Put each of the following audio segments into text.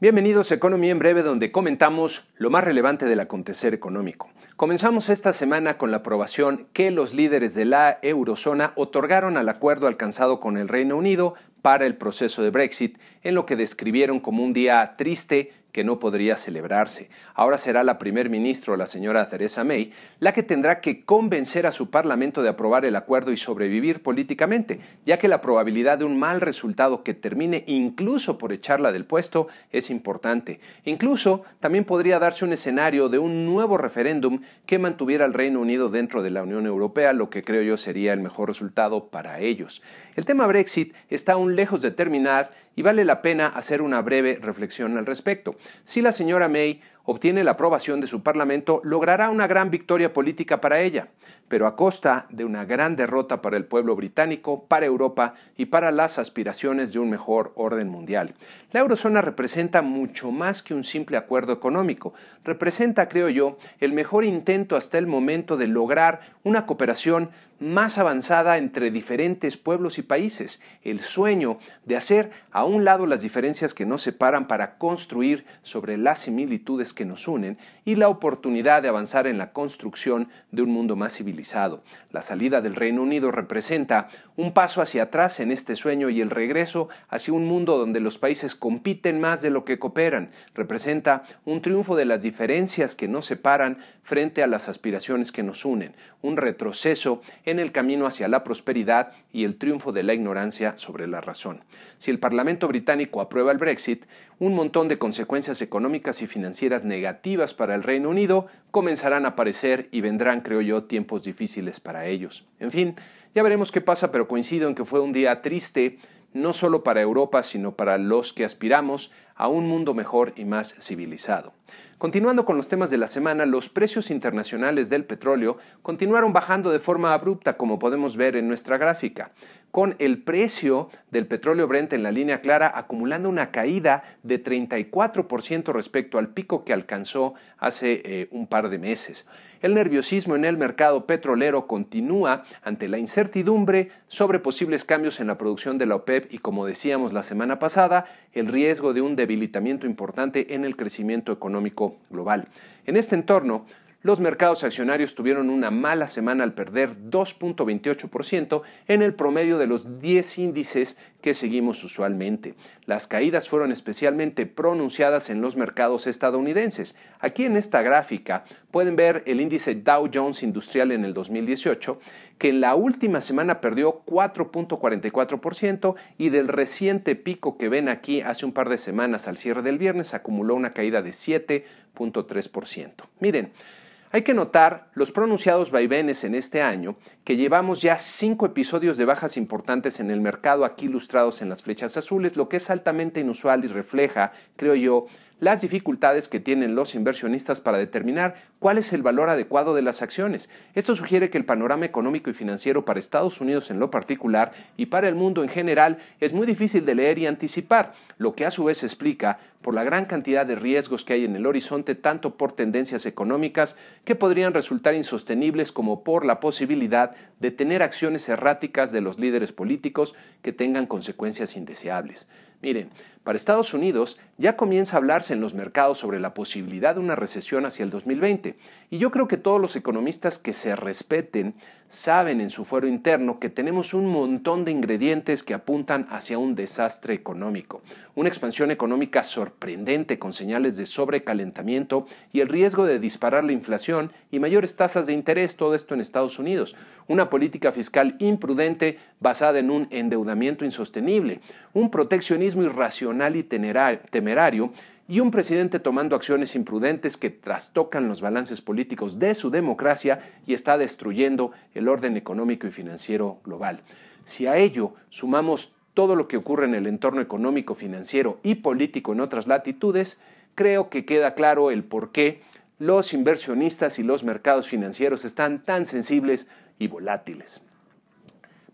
Bienvenidos a Economía en Breve, donde comentamos lo más relevante del acontecer económico. Comenzamos esta semana con la aprobación que los líderes de la eurozona otorgaron al acuerdo alcanzado con el Reino Unido para el proceso de Brexit, en lo que describieron como un día triste que no podría celebrarse. Ahora será la primer ministro, la señora Theresa May, la que tendrá que convencer a su parlamento de aprobar el acuerdo y sobrevivir políticamente, ya que la probabilidad de un mal resultado que termine incluso por echarla del puesto es importante. Incluso también podría darse un escenario de un nuevo referéndum que mantuviera al Reino Unido dentro de la Unión Europea, lo que creo yo sería el mejor resultado para ellos. El tema Brexit está aún lejos de terminar y vale la pena hacer una breve reflexión al respecto. Si la señora May obtiene la aprobación de su Parlamento, logrará una gran victoria política para ella, pero a costa de una gran derrota para el pueblo británico, para Europa y para las aspiraciones de un mejor orden mundial. La eurozona representa mucho más que un simple acuerdo económico. Representa, creo yo, el mejor intento hasta el momento de lograr una cooperación más avanzada entre diferentes pueblos y países, el sueño de hacer a un lado las diferencias que nos separan para construir sobre las similitudes que nos unen y la oportunidad de avanzar en la construcción de un mundo más civilizado. La salida del Reino Unido representa un paso hacia atrás en este sueño y el regreso hacia un mundo donde los países compiten más de lo que cooperan. Representa un triunfo de las diferencias que nos separan frente a las aspiraciones que nos unen, un retroceso en el camino hacia la prosperidad y el triunfo de la ignorancia sobre la razón. Si el Parlamento británico aprueba el Brexit, un montón de consecuencias económicas y financieras negativas para el Reino Unido comenzarán a aparecer y vendrán, creo yo, tiempos difíciles para ellos. En fin, ya veremos qué pasa, pero coincido en que fue un día triste, no solo para Europa, sino para los que aspiramos a un mundo mejor y más civilizado. Continuando con los temas de la semana, los precios internacionales del petróleo continuaron bajando de forma abrupta, como podemos ver en nuestra gráfica, con el precio del petróleo Brent en la línea clara acumulando una caída de 34% respecto al pico que alcanzó hace un par de meses. El nerviosismo en el mercado petrolero continúa ante la incertidumbre sobre posibles cambios en la producción de la OPEP y, como decíamos la semana pasada, el riesgo de un debilitamiento importante en el crecimiento económico global. En este entorno, los mercados accionarios tuvieron una mala semana al perder 2.28% en el promedio de los 10 índices que seguimos usualmente. Las caídas fueron especialmente pronunciadas en los mercados estadounidenses. Aquí en esta gráfica pueden ver el índice Dow Jones Industrial en el 2018, que en la última semana perdió 4.44% y del reciente pico que ven aquí hace un par de semanas al cierre del viernes acumuló una caída de 7.3%. Miren, hay que notar los pronunciados vaivenes en este año, que llevamos ya 5 episodios de bajas importantes en el mercado aquí ilustrados en las flechas azules, lo que es altamente inusual y refleja, creo yo, las dificultades que tienen los inversionistas para determinar cuál es el valor adecuado de las acciones. Esto sugiere que el panorama económico y financiero para Estados Unidos en lo particular y para el mundo en general es muy difícil de leer y anticipar, lo que a su vez explica por la gran cantidad de riesgos que hay en el horizonte, tanto por tendencias económicas que podrían resultar insostenibles como por la posibilidad de tener acciones erráticas de los líderes políticos que tengan consecuencias indeseables. Miren, para Estados Unidos ya comienza a hablarse en los mercados sobre la posibilidad de una recesión hacia el 2020 y yo creo que todos los economistas que se respeten saben en su fuero interno que tenemos un montón de ingredientes que apuntan hacia un desastre económico, una expansión económica sorprendente con señales de sobrecalentamiento y el riesgo de disparar la inflación y mayores tasas de interés, todo esto en Estados Unidos, una política fiscal imprudente basada en un endeudamiento insostenible, un proteccionismo irracional y temerario y un presidente tomando acciones imprudentes que trastocan los balances políticos de su democracia y está destruyendo el orden económico y financiero global. Si a ello sumamos todo lo que ocurre en el entorno económico, financiero y político en otras latitudes, creo que queda claro el por qué los inversionistas y los mercados financieros están tan sensibles y volátiles.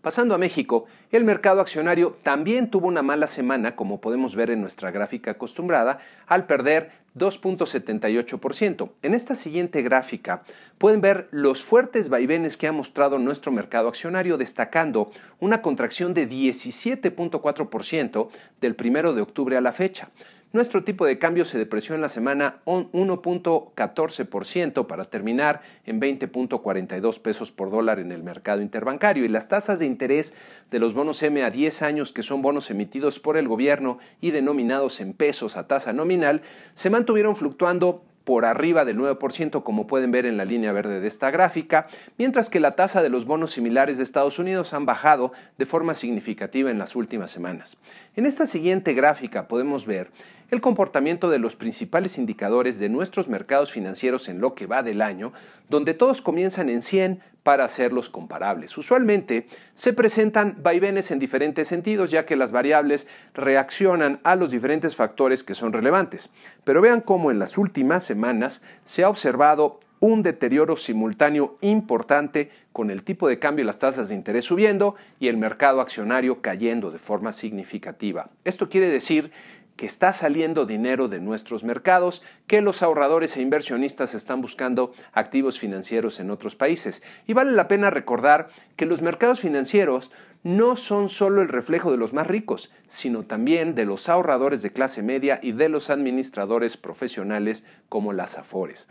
Pasando a México, el mercado accionario también tuvo una mala semana, como podemos ver en nuestra gráfica acostumbrada, al perder 2.78%. En esta siguiente gráfica pueden ver los fuertes vaivenes que ha mostrado nuestro mercado accionario, destacando una contracción de 17.4% del 1 de octubre a la fecha. Nuestro tipo de cambio se depreció en la semana 1.14% para terminar en 20.42 pesos por dólar en el mercado interbancario, y las tasas de interés de los bonos M a 10 años, que son bonos emitidos por el gobierno y denominados en pesos a tasa nominal, se mantuvieron fluctuando por arriba del 9%, como pueden ver en la línea verde de esta gráfica, mientras que la tasa de los bonos similares de Estados Unidos han bajado de forma significativa en las últimas semanas. En esta siguiente gráfica podemos ver el comportamiento de los principales indicadores de nuestros mercados financieros en lo que va del año, donde todos comienzan en 100 para hacerlos comparables. Usualmente se presentan vaivenes en diferentes sentidos, ya que las variables reaccionan a los diferentes factores que son relevantes. Pero vean cómo en las últimas semanas se ha observado un deterioro simultáneo importante, con el tipo de cambio y las tasas de interés subiendo y el mercado accionario cayendo de forma significativa. Esto quiere decir que está saliendo dinero de nuestros mercados, que los ahorradores e inversionistas están buscando activos financieros en otros países. Y vale la pena recordar que los mercados financieros no son solo el reflejo de los más ricos, sino también de los ahorradores de clase media y de los administradores profesionales como las Afores.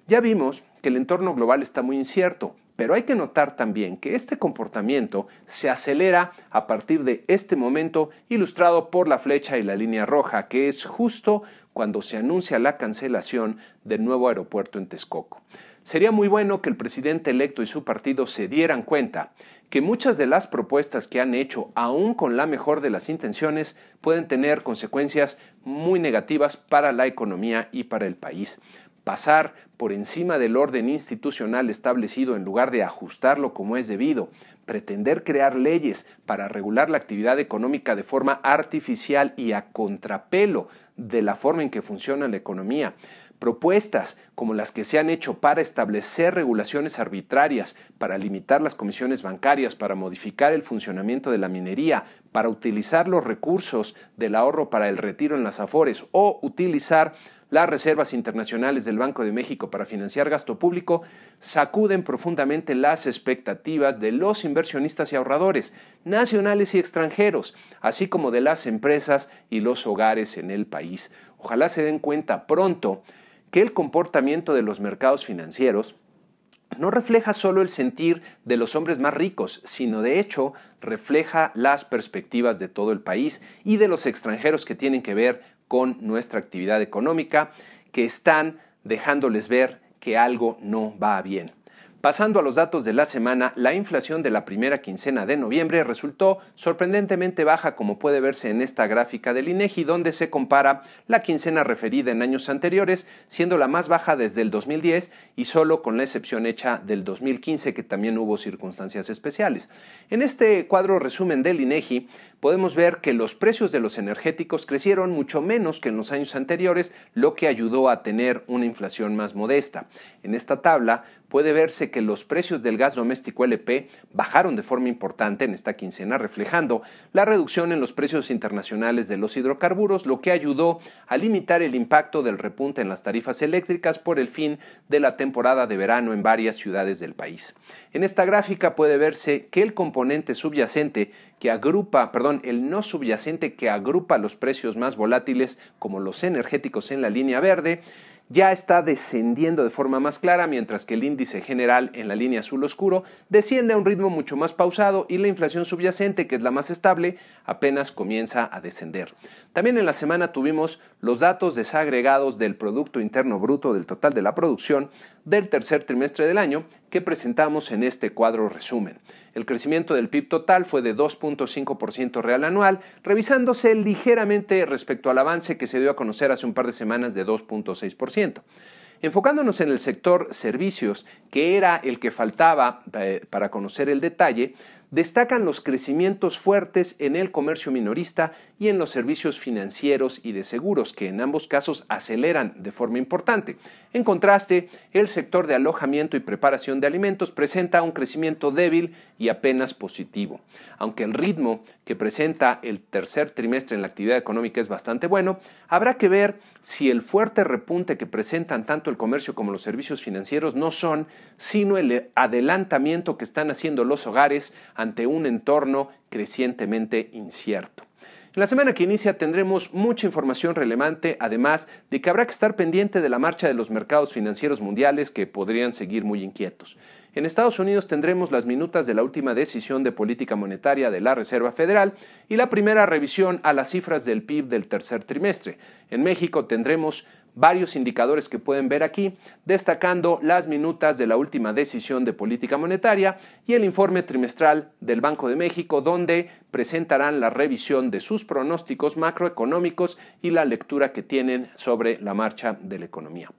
Ya vimos que el entorno global está muy incierto, pero hay que notar también que este comportamiento se acelera a partir de este momento, ilustrado por la flecha y la línea roja, que es justo cuando se anuncia la cancelación del nuevo aeropuerto en Texcoco. Sería muy bueno que el presidente electo y su partido se dieran cuenta que muchas de las propuestas que han hecho, aún con la mejor de las intenciones, pueden tener consecuencias muy negativas para la economía y para el país. Pasar por encima del orden institucional establecido en lugar de ajustarlo como es debido, pretender crear leyes para regular la actividad económica de forma artificial y a contrapelo de la forma en que funciona la economía, propuestas como las que se han hecho para establecer regulaciones arbitrarias, para limitar las comisiones bancarias, para modificar el funcionamiento de la minería, para utilizar los recursos del ahorro para el retiro en las Afores o utilizar las reservas internacionales del Banco de México para financiar gasto público, sacuden profundamente las expectativas de los inversionistas y ahorradores, nacionales y extranjeros, así como de las empresas y los hogares en el país. Ojalá se den cuenta pronto que el comportamiento de los mercados financieros no refleja solo el sentir de los hombres más ricos, sino de hecho refleja las perspectivas de todo el país y de los extranjeros que tienen que ver con nuestra actividad económica, que están dejándoles ver que algo no va bien. Pasando a los datos de la semana, la inflación de la primera quincena de noviembre resultó sorprendentemente baja, como puede verse en esta gráfica del INEGI, donde se compara la quincena referida en años anteriores, siendo la más baja desde el 2010 y solo con la excepción hecha del 2015, que también hubo circunstancias especiales. En este cuadro resumen del INEGI podemos ver que los precios de los energéticos crecieron mucho menos que en los años anteriores, lo que ayudó a tener una inflación más modesta. En esta tabla puede verse que los precios del gas doméstico LP bajaron de forma importante en esta quincena, reflejando la reducción en los precios internacionales de los hidrocarburos, lo que ayudó a limitar el impacto del repunte en las tarifas eléctricas por el fin de la temporada de verano en varias ciudades del país. En esta gráfica puede verse que el componente subyacente el no subyacente que agrupa los precios más volátiles, como los energéticos en la línea verde, ya está descendiendo de forma más clara, mientras que el índice general en la línea azul oscuro desciende a un ritmo mucho más pausado y la inflación subyacente, que es la más estable, apenas comienza a descender. También en la semana tuvimos los datos desagregados del Producto Interno Bruto del total de la producción del tercer trimestre del año, que presentamos en este cuadro resumen. El crecimiento del PIB total fue de 2.5% real anual, revisándose ligeramente respecto al avance que se dio a conocer hace un par de semanas de 2.6%. Enfocándonos en el sector servicios, que era el que faltaba para conocer el detalle, destacan los crecimientos fuertes en el comercio minorista y en los servicios financieros y de seguros, que en ambos casos aceleran de forma importante. En contraste, el sector de alojamiento y preparación de alimentos presenta un crecimiento débil y apenas positivo. Aunque el ritmo que presenta el tercer trimestre en la actividad económica es bastante bueno, habrá que ver si el fuerte repunte que presentan tanto el comercio como los servicios financieros no son sino el adelantamiento que están haciendo los hogares ante un entorno crecientemente incierto. En la semana que inicia tendremos mucha información relevante, además de que habrá que estar pendiente de la marcha de los mercados financieros mundiales que podrían seguir muy inquietos. En Estados Unidos tendremos las minutas de la última decisión de política monetaria de la Reserva Federal y la primera revisión a las cifras del PIB del tercer trimestre. En México tendremos varios indicadores que pueden ver aquí, destacando las minutas de la última decisión de política monetaria y el informe trimestral del Banco de México, donde presentarán la revisión de sus pronósticos macroeconómicos y la lectura que tienen sobre la marcha de la economía.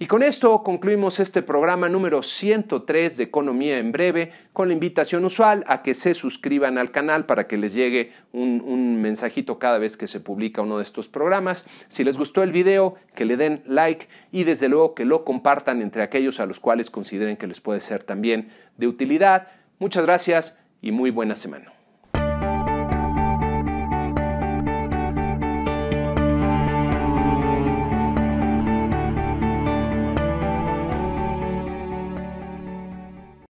Y con esto concluimos este programa número 103 de Economía en Breve, con la invitación usual a que se suscriban al canal para que les llegue un mensajito cada vez que se publica uno de estos programas. Si les gustó el video, que le den like y desde luego que lo compartan entre aquellos a los cuales consideren que les puede ser también de utilidad. Muchas gracias y muy buena semana.